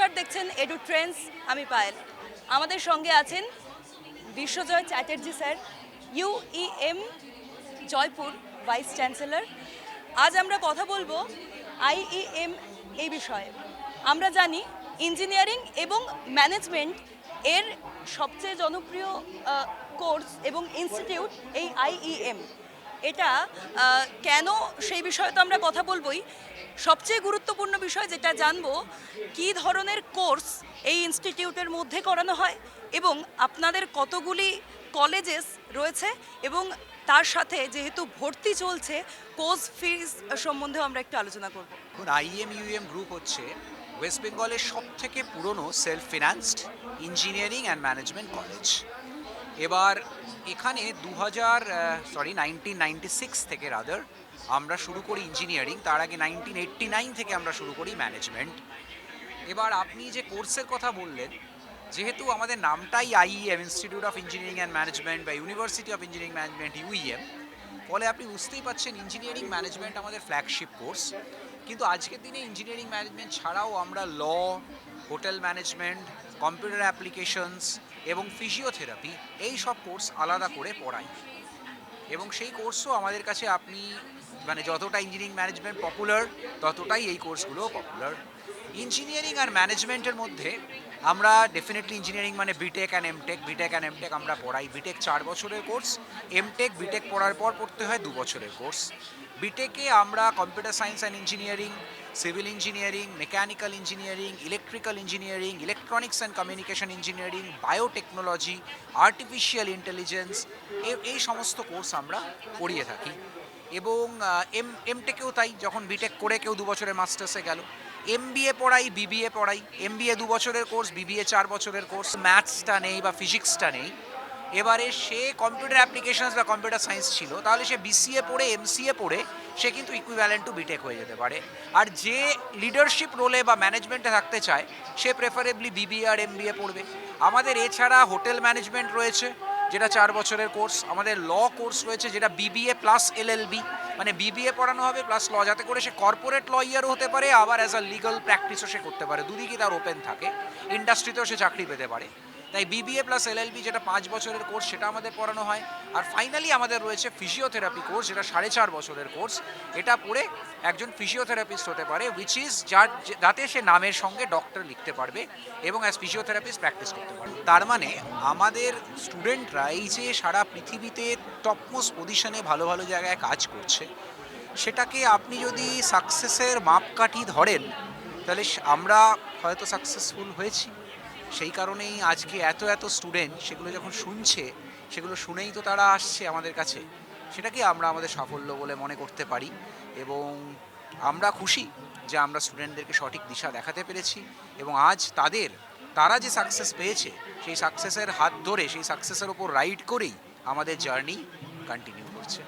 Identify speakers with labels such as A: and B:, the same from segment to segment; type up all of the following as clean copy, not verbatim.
A: নমস্কার, দেখছেন edu Trends. আমি পায়েল। আমাদের সঙ্গে আছেন Biswajoy Chatterjee sir, UEM Jaipur vice chancellor. আজ আমরা কথা বলবো আইইএম এই বিষয়ে। আমরা জানি ইঞ্জিনিয়ারিং এবং ম্যানেজমেন্ট এর সবচেয়ে জনপ্রিয় কোর্স এবং ইনস্টিটিউট এই আইইএম। এটা কেন, সেই বিষয়ে তো আমরা কথা বলবোই। সবচেয়ে গুরুত্বপূর্ণ বিষয় যেটা জানবো, কী ধরনের কোর্স এই ইনস্টিটিউটের মধ্যে করানো হয় এবং আপনাদের কতগুলি কলেজেস রয়েছে, এবং তার সাথে যেহেতু ভর্তি চলছে, কোর্স ফিস সম্বন্ধেও আমরা একটু আলোচনা করব।
B: এখন আইএম ইউএম গ্রুপ হচ্ছে ওয়েস্ট বেঙ্গলের সব থেকে পুরনো self ফিনান্সড engineering and management college. এবার এখানে 1996 থেকে রাদার আমরা শুরু করি ইঞ্জিনিয়ারিং, তার আগে 1989 থেকে আমরা শুরু করি ম্যানেজমেন্ট। এবার আপনি যে কোর্সের কথা বললেন, যেহেতু আমাদের নামটাই IEM, institute of engineering and management বা university of engineering management UEM, ফলে আপনি বুঝতেই পাচ্ছেন ইঞ্জিনিয়ারিং ম্যানেজমেন্ট আমাদের ফ্ল্যাগশিপ কোর্স। কিন্তু আজকের দিনে ইঞ্জিনিয়ারিং ম্যানেজমেন্ট ছাড়াও আমরা law, hotel management, computer applications এবং ফিজিওথেরাপি এই সব কোর্স আলাদা করে পড়াই। এবং সেই কোর্সও আমাদের কাছে আপনি যতটা ইঞ্জিনিয়ারিং ম্যানেজমেন্ট পপুলার, ততটাই এই কোর্সগুলোও পপুলার। ইঞ্জিনিয়ারিং আর ম্যানেজমেন্টের মধ্যে আমরা definitely engineering BTech and MTech আমরা পড়াই। বিটেক 4 বছরের কোর্স, বিটেক পড়ার পর পড়তে হয় 2 বছরের কোর্স। বিটেকে আমরা computer science and engineering, civil engineering, mechanical engineering, electrical engineering, electronics and communication engineering, biotechnology, artificial intelligence, এই সমস্ত কোর্স আমরা পড়িয়ে থাকি। এবং এমটেকেও তাই, যখন বিটেক করে কেউ 2 বছরের মাস্টার্সে গেল। এমবিএ পড়াই, বিবিএ পড়াই। এমবিএ 2 বছরের কোর্স, বিবিএ 4 বছরের কোর্স। ম্যাথসটা নেই বা ফিজিক্সটা নেই, এবারে সে কম্পিউটার অ্যাপ্লিকেশনস বা কম্পিউটার সায়েন্স ছিল, তাহলে সে বিসিএ পড়ে, এমসিএ পড়ে সে কিন্তু ইকুইভ্যালেন্ট টু বিটেক হয়ে যেতে পারে। আর যে লিডারশিপ রোলে বা ম্যানেজমেন্টে থাকতে চায়, সে প্রেফারেবলি বিবিএ আর এমবিএ পড়বে। আমাদের এছাড়া হোটেল ম্যানেজমেন্ট রয়েছে, যেটা 4 বছরের কোর্স। আমাদের ল কোর্স রয়েছে, যেটা বিবিএ প্লাস এলএলবি, বিবিএ পড়ানো হবে প্লাস ল, যাতে করে সে কর্পোরেট লয়ারও হতে পারে, আবার অ্যাজ আ লিগাল প্র্যাকটিসও সে করতে পারে। দুদিকই তার ওপেন থাকে, ইন্ডাস্ট্রিতেও সে চাকরি পেতে পারে। তাই বিবিএ প্লাস এলএলবি, যেটা 5 বছরের কোর্স, সেটা আমাদের পড়ানো হয়। আর ফাইনালি আমাদের রয়েছে ফিজিওথেরাপি কোর্স, যেটা 4.5 বছরের কোর্স। এটা পড়ে একজন ফিজিওথেরাপিস্ট হতে পারে, যাতে সে নামের সঙ্গে ডক্টর লিখতে পারবে এবং অ্যাজ ফিজিওথেরাপিস্ট প্র্যাকটিস করতে পারবে। তার মানে আমাদের স্টুডেন্টরা এই যে সারা পৃথিবীতে টপমোস্ট পজিশনে ভালো ভালো জায়গায় কাজ করছে, সেটাকে আপনি যদি সাকসেসের মাপকাঠি ধরেন, তাহলে আমরা হয়তো সাকসেসফুল হয়েছি। সেই কারণেই আজকে এত স্টুডেন্ট সেগুলো যখন শুনছে, সেগুলো শুনেই তো তারা আসছে আমাদের কাছে। সেটাকে আমরা আমাদের সাফল্য বলে মনে করতে পারি। এবং আমরা খুশি যে আমরা স্টুডেন্টদেরকে সঠিক দিশা দেখাতে পেরেছি, এবং আজ তারা যে সাকসেস পেয়েছে, সেই সাকসেসের হাত ধরে, সেই সাকসেসের ওপর রাইড করেই আমাদের জার্নি কন্টিনিউ করছে।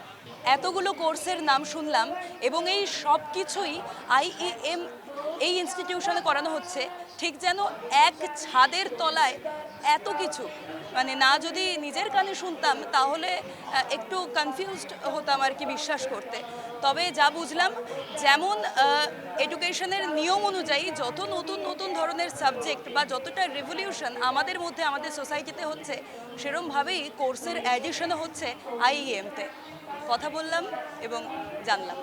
A: এতগুলো কোর্সের নাম শুনলাম, এবং এই সব কিছুই আইইএম এই ইনস্টিটিউশনে করানো হচ্ছে, ঠিক যেন এক ছাদের তলায় এত কিছু। না যদি নিজের কানে শুনতাম তাহলে একটু কনফিউজড হতাম আর কি বিশ্বাস করতে। তবে যা বুঝলাম, যেমন এডুকেশনের নিয়ম অনুযায়ী যত নতুন নতুন ধরনের সাবজেক্ট বা যতটা রেভলিউশন আমাদের মধ্যে, আমাদের সোসাইটিতে হচ্ছে, সেরমভাবেই কোর্সের অ্যাডিশনও হচ্ছে আইইএমতে। কথা বললাম এবং জানলাম।